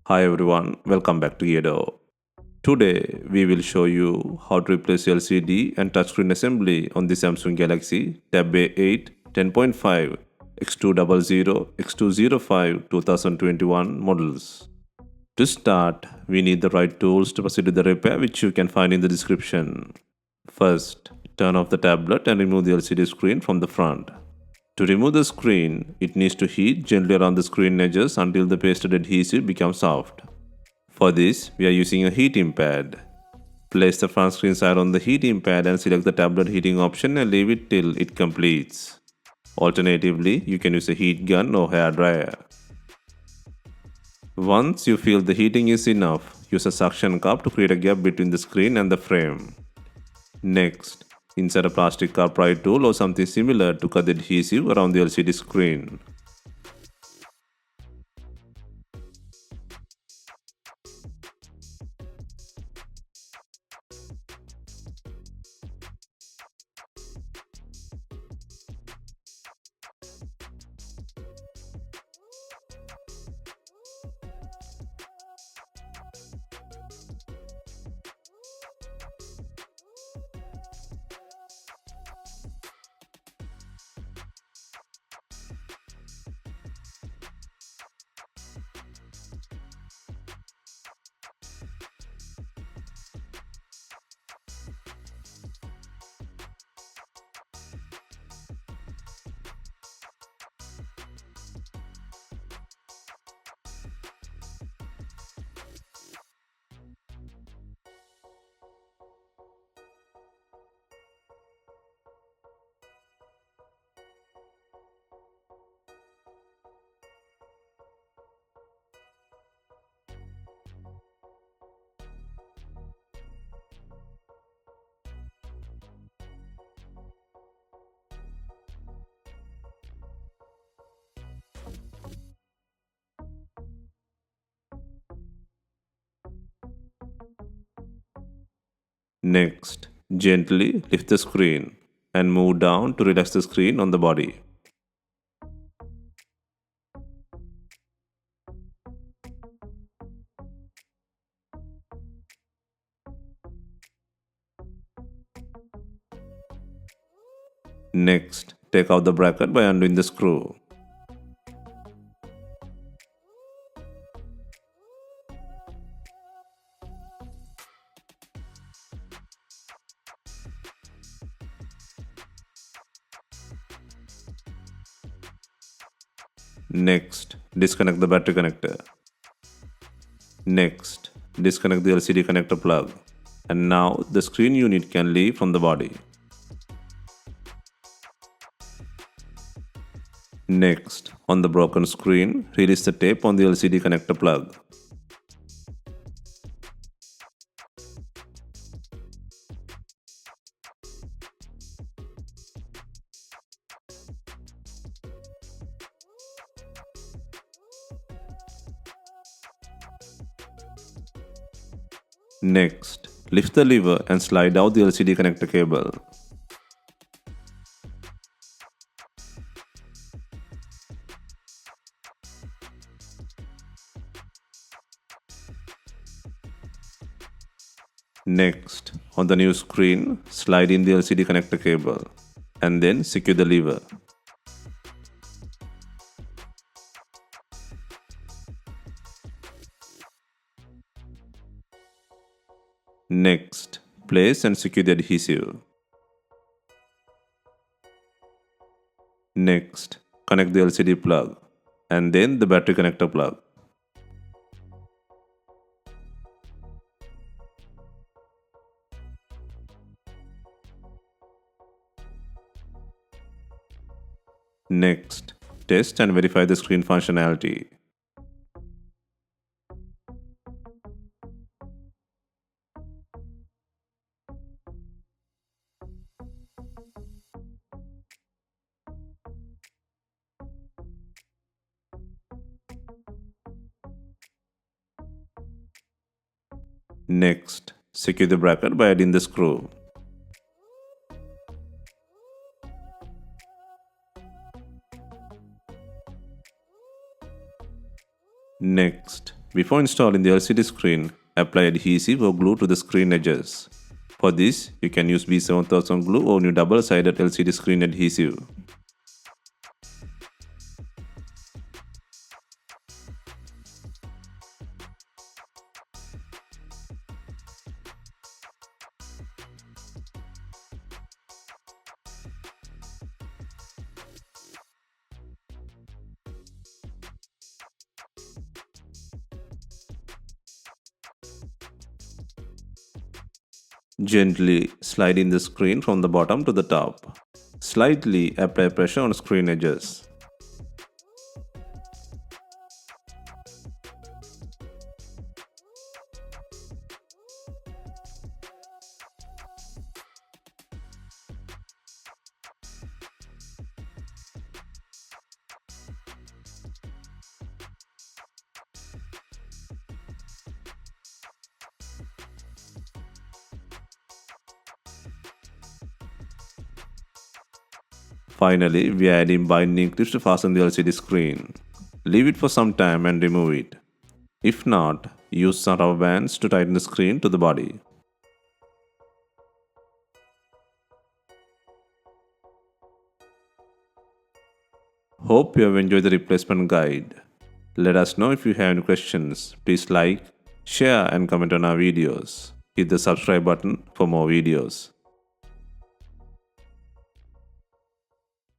Hi everyone, welcome back to DYOR. Today we will show you how to replace LCD and touchscreen assembly on the Samsung Galaxy Tab A8 10.5 X200 X205 2021 models. To start, we need the right tools to proceed with the repair, which you can find in the description. First, turn off the tablet and remove the LCD screen from the front. To remove the screen, it needs to heat gently around the screen edges until the pasted adhesive becomes soft. For this, we are using a heating pad. Place the front screen side on the heating pad and select the tablet heating option and leave it till it completes. Alternatively, you can use a heat gun or hair dryer. Once you feel the heating is enough, use a suction cup to create a gap between the screen and the frame. Next, insert a plastic cup pry tool or something similar to cut the adhesive around the LCD screen. Next, gently lift the screen and move down to relax the screen on the body. Next, take out the bracket by undoing the screw. Next, disconnect the battery connector. Next, disconnect the LCD connector plug. And now the screen unit can leave from the body. Next, on the broken screen, release the tape on the LCD connector plug. Next, lift the lever and slide out the LCD connector cable. Next, on the new screen, slide in the LCD connector cable and then secure the lever. Next, place and secure the adhesive. Next, connect the LCD plug and then the battery connector plug. Next, test and verify the screen functionality. Next, secure the bracket by adding the screw. Next, Before installing the LCD screen, apply adhesive or glue to the screen edges. For this, you can use B7000 glue or new double-sided LCD screen adhesive. Gently slide in the screen from the bottom to the top. Slightly apply pressure on screen edges. Finally, we are adding binding clips to fasten the LCD screen. Leave it for some time and remove it. If not, use some rubber bands to tighten the screen to the body. Hope you have enjoyed the replacement guide. Let us know if you have any questions. Please like, share and comment on our videos. Hit the subscribe button for more videos.